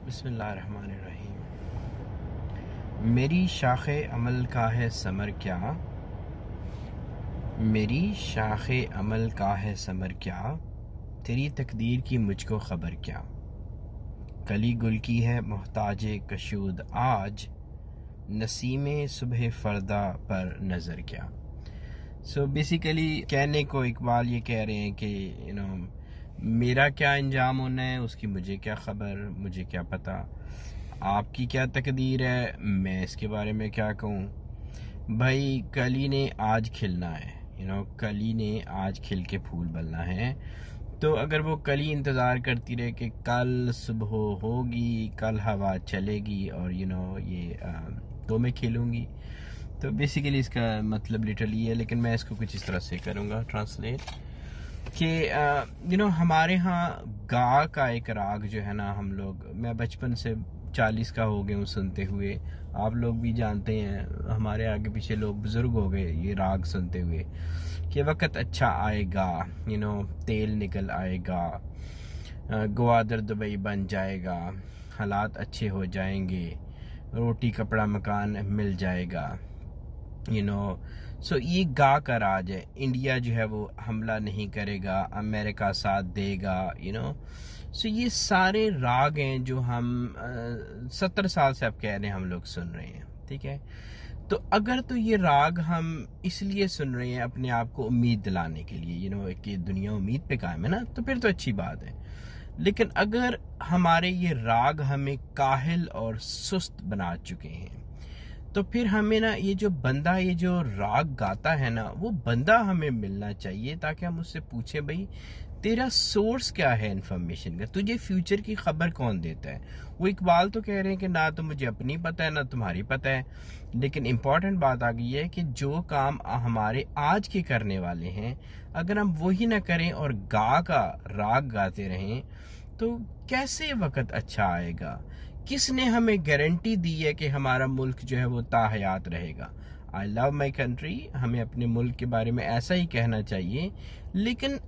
बिस्मिल्लाहिर्रहमानिर्रहीम। मेरी शाखे अमल का है समर क्या, मेरी शाखे अमल का है समर क्या, तेरी तकदीर की मुझको खबर क्या। कली गुल की है मोहताजे कशूद आज, नसीमे सुबह फरदा पर नज़र क्या। सो बेसिकली कहने को इकबाल ये कह रहे हैं कि मेरा क्या अंजाम होना है उसकी मुझे क्या खबर, मुझे क्या पता, आपकी क्या तकदीर है, मैं इसके बारे में क्या कहूँ। भाई कली ने आज खिलना है, कली ने आज खिल के फूल बनना है। तो अगर वो कली इंतज़ार करती रहे कि कल सुबह होगी, कल हवा चलेगी और ये तो मैं खिलूँगी, तो बेसिकली इसका मतलब लिटरली है। लेकिन मैं इसको कुछ इस तरह से करूँगा ट्रांसलेट कि हमारे यहाँ गा का एक राग जो है ना, हम लोग, मैं बचपन से 40 का हो गया हूँ सुनते हुए, आप लोग भी जानते हैं, हमारे आगे पीछे लोग बुजुर्ग हो गए ये राग सुनते हुए कि वक्त अच्छा आएगा, तेल निकल आएगा, ग्वादर दुबई बन जाएगा, हालात अच्छे हो जाएंगे, रोटी कपड़ा मकान मिल जाएगा, सो ये गा का राज है। इंडिया जो है वो हमला नहीं करेगा, अमेरिका साथ देगा, सो ये सारे राग हैं जो हम 70 साल से अब कह रहे हैं, हम लोग सुन रहे हैं, ठीक है। तो अगर तो ये राग हम इसलिए सुन रहे हैं अपने आप को उम्मीद दिलाने के लिए, कि दुनिया उम्मीद पे कायम है ना, तो फिर तो अच्छी बात है। लेकिन अगर हमारे ये राग हमें काहिल और सुस्त बना चुके हैं, तो फिर हमें ना ये जो राग गाता है ना, वो बंदा हमें मिलना चाहिए ताकि हम उससे पूछें, भाई तेरा सोर्स क्या है इन्फॉर्मेशन का, तुझे फ्यूचर की खबर कौन देता है। वो इकबाल तो कह रहे हैं कि ना तो मुझे अपनी पता है ना तुम्हारी पता है। लेकिन इम्पॉर्टेंट बात आ गई है कि जो काम हमारे आज के करने वाले हैं, अगर हम वही ना करें और गा का राग गाते रहें, तो कैसे वक्त अच्छा आएगा। किसने हमें गारंटी दी है कि हमारा मुल्क जो है वो ताहयात रहेगा। आई लव माई कंट्री, हमें अपने मुल्क के बारे में ऐसा ही कहना चाहिए। लेकिन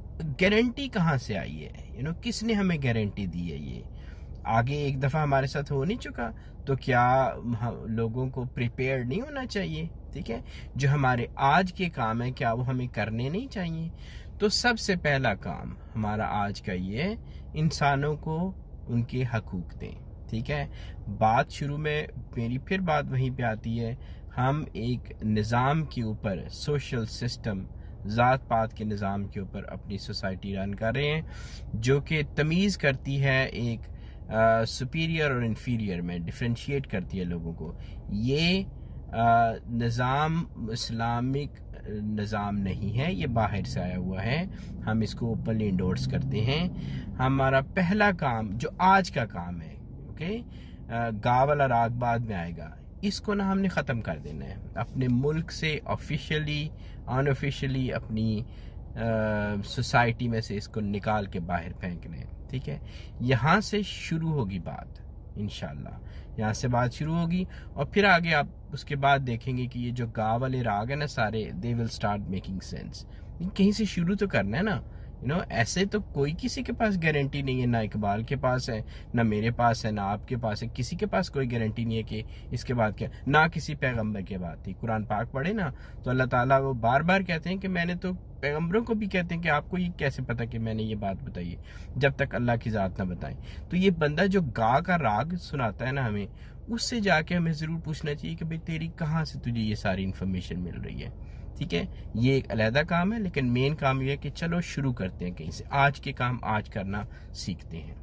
गारंटी कहाँ से आई है, किसने हमें गारंटी दी है। ये आगे एक दफ़ा हमारे साथ हो नहीं चुका, तो क्या लोगों को प्रिपेयर नहीं होना चाहिए, ठीक है। जो हमारे आज के काम है क्या वो हमें करने नहीं चाहिए। तो सबसे पहला काम हमारा आज का ये है, इंसानों को उनके हकूक दें, ठीक है। बात शुरू में मेरी फिर बात वहीं पे आती है, हम एक निज़ाम के ऊपर, सोशल सिस्टम, ज़ात पात के निज़ाम के ऊपर अपनी सोसाइटी रन कर रहे हैं, जो कि तमीज़ करती है एक सुपीरियर और इन्फीरियर में, डिफ्रेंशिएट करती है लोगों को। ये निज़ाम इस्लामिक निज़ाम नहीं है, ये बाहर से आया हुआ है, हम इसको ओपनली इंडोर्स करते हैं। हमारा पहला काम जो आज का काम है, ओके, गा वाला राग बाद में आएगा, इसको ना हमने ख़त्म कर देना है अपने मुल्क से, ऑफिशियली अनऑफिशियली अपनी सोसाइटी में से इसको निकाल के बाहर फेंकना है, ठीक है। यहाँ से शुरू होगी बात, इंशाल्लाह यहाँ से बात शुरू होगी। और फिर आगे आप उसके बाद देखेंगे कि ये जो गा वाले राग है ना सारे, they will start making sense. कहीं से शुरू तो करना है ना, ऐसे तो कोई किसी के पास गारंटी नहीं है, ना इकबाल के पास है, ना मेरे पास है, ना आपके पास है, किसी के पास कोई गारंटी नहीं है कि इसके बाद क्या, ना किसी पैगंबर के बाद थी। कुरान पाक पढ़े ना, तो अल्लाह ताला वो बार बार कहते हैं कि मैंने तो पैगंबरों को भी कहते हैं कि आपको ये कैसे पता कि मैंने ये बात बताई है, जब तक अल्लाह की ज़ात ना बताए। तो ये बंदा जो गा का राग सुनाता है ना हमें, उससे जाके हमें ज़रूर पूछना चाहिए कि भाई तेरी कहाँ से तुझे ये सारी इन्फॉर्मेशन मिल रही है, ठीक है। ये एक अलहदा काम है, लेकिन मेन काम ये है कि चलो शुरू करते हैं कहीं से, आज के काम आज करना सीखते हैं।